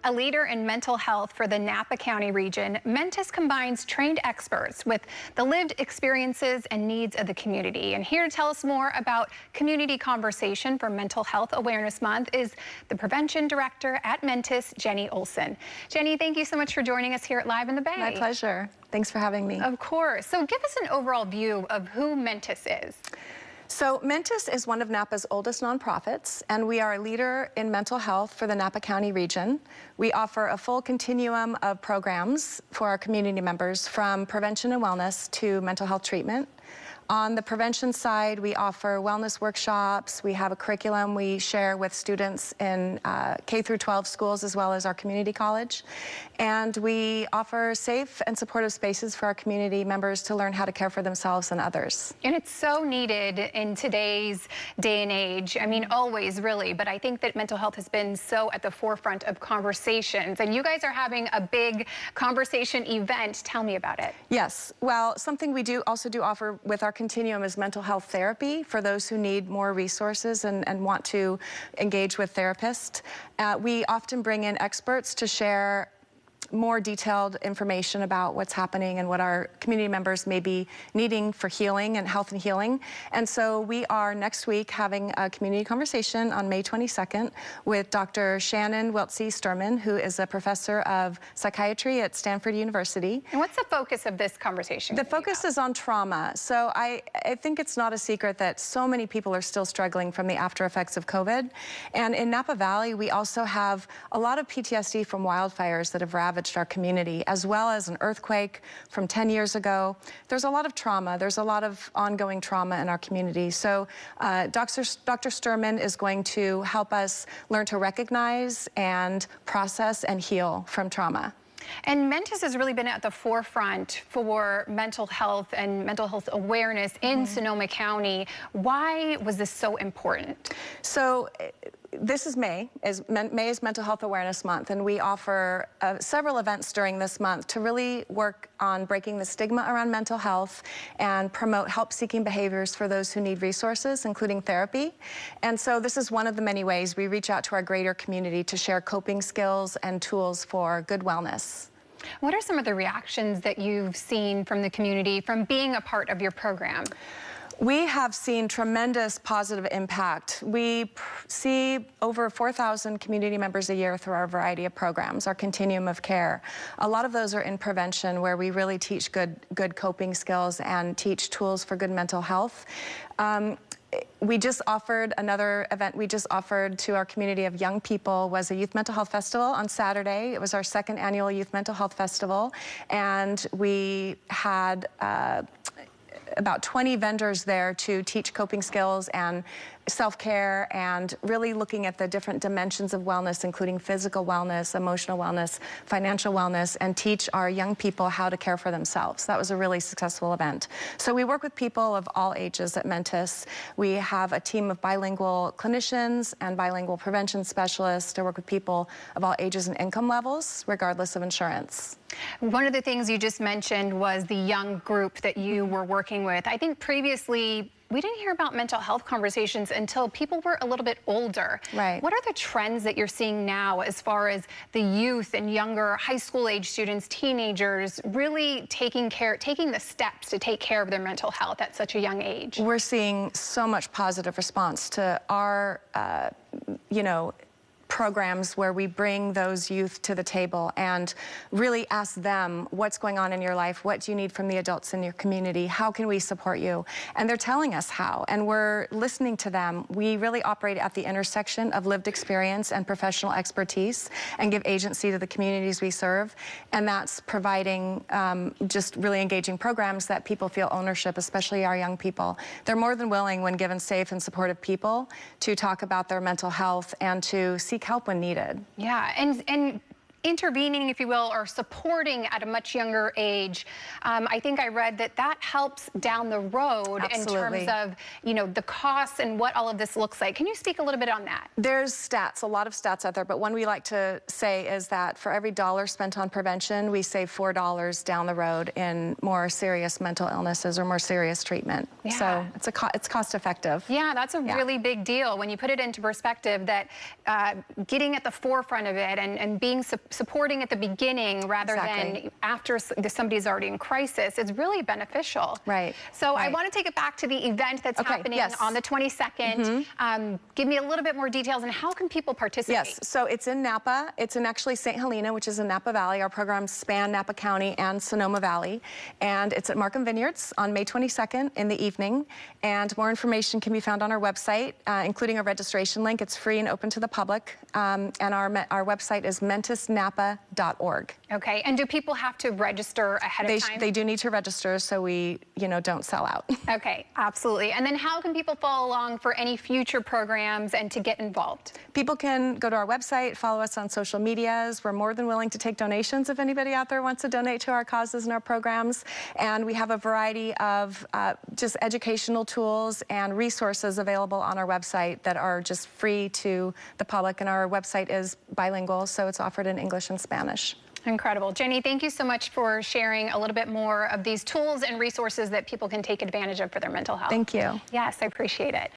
A leader in mental health for the Napa County region, Mentis combines trained experts with the lived experiences and needs of the community. And here to tell us more about community conversation for Mental Health Awareness Month is the Prevention Director at Mentis, Jeni Olsen. Jeni, thank you so much for joining us here at Live in the Bay. My pleasure. Thanks for having me. Of course. So give us an overall view of who Mentis is. So Mentis is one of Napa's oldest nonprofits, and we are a leader in mental health for the Napa County region. We offer a full continuum of programs for our community members, from prevention and wellness to mental health treatment. On the prevention side, we offer wellness workshops. We have a curriculum we share with students in K through 12 schools, as well as our community college. And we offer safe and supportive spaces for our community members to learn how to care for themselves and others. And it's so needed in today's day and age. I mean, always, really. But I think that mental health has been so at the forefront of conversations. And you guys are having a big conversation event. Tell me about it. Yes. Well, something we also do offer with our continuum is mental health therapy for those who need more resources and want to engage with therapists. We often bring in experts to share more detailed information about what's happening and what our community members may be needing for healing and health and healing. And so we are next week having a community conversation on May 22nd with Dr. Shannon Weltsy-Sturman, who is a professor of psychiatry at Stanford University. And what's the focus of this conversation? The focus is on trauma. So I think it's not a secret that so many people are still struggling from the after effects of COVID. And in Napa Valley, we also have a lot of PTSD from wildfires that have ravaged our community, as well as an earthquake from 10 years ago. There's a lot of trauma. There's a lot of ongoing trauma in our community. So Dr. Sturman is going to help us learn to recognize and process and heal from trauma. And Mentis has really been at the forefront for mental health and mental health awareness in Sonoma County. Why was this so important? So this is May is Mental Health Awareness Month, and we offer several events during this month to really work on breaking the stigma around mental health and promote help-seeking behaviors for those who need resources, including therapy. And so this is one of the many ways we reach out to our greater community to share coping skills and tools for good wellness. What are some of the reactions that you've seen from the community from being a part of your program? We have seen tremendous positive impact. We see over 4,000 community members a year through our variety of programs, our continuum of care. A lot of those are in prevention, where we really teach good coping skills and teach tools for good mental health. We just offered another event we just offered to our community of young people was a Youth Mental Health Festival on Saturday. It was our second annual Youth Mental Health Festival, and we had about 20 vendors there to teach coping skills and self-care, and really looking at the different dimensions of wellness, including physical wellness, emotional wellness, financial wellness, and teach our young people how to care for themselves. That was a really successful event. So we work with people of all ages at Mentis. We have a team of bilingual clinicians and bilingual prevention specialists to work with people of all ages and income levels, regardless of insurance. One of the things you just mentioned was the young group that you were working with. I think previously we didn't hear about mental health conversations until people were a little bit older. Right. What are the trends that you're seeing now as far as the youth and younger high school age students, teenagers, really taking the steps to take care of their mental health at such a young age? We're seeing so much positive response to our, programs where we bring those youth to the table and really ask them, what's going on in your life? What do you need from the adults in your community? How can we support you? And they're telling us how, and we're listening to them. We really operate at the intersection of lived experience and professional expertise and give agency to the communities we serve. And that's providing just really engaging programs that people feel ownership, especially our young people. They're more than willing, when given safe and supportive people, to talk about their mental health and to seek help when needed. Yeah, and intervening, if you will, or supporting at a much younger age, I think I read that helps down the road. Absolutely. In terms of, the costs and what all of this looks like. Can you speak a little bit on that? There's stats, a lot of stats out there, but one we like to say is that for every dollar spent on prevention, we save $4 down the road in more serious mental illnesses or more serious treatment. Yeah. So it's cost effective. Yeah, that's a really big deal when you put it into perspective, that getting at the forefront of it and being supporting at the beginning rather than after somebody's already in crisis is really beneficial. Right. So I want to take it back to the event that's happening on the 22nd. Give me a little bit more details, and how can people participate? Yes, so it's in Napa. It's in actually St. Helena, which is in Napa Valley. Our programs span Napa County and Sonoma Valley. And it's at Markham Vineyards on May 22nd in the evening. And more information can be found on our website, including a registration link. It's free and open to the public. And our website is mentisnapa.org. Okay, and do people have to register ahead of time? They do need to register so we, don't sell out. Okay, absolutely. And then how can people follow along for any future programs and to get involved? People can go to our website, follow us on social medias. We're more than willing to take donations if anybody out there wants to donate to our causes and our programs. And we have a variety of just educational tools and resources available on our website that are just free to the public. And our website is bilingual, so it's offered in English and Spanish. Incredible. Jeni, thank you so much for sharing a little bit more of these tools and resources that people can take advantage of for their mental health. Thank you. Yes, I appreciate it.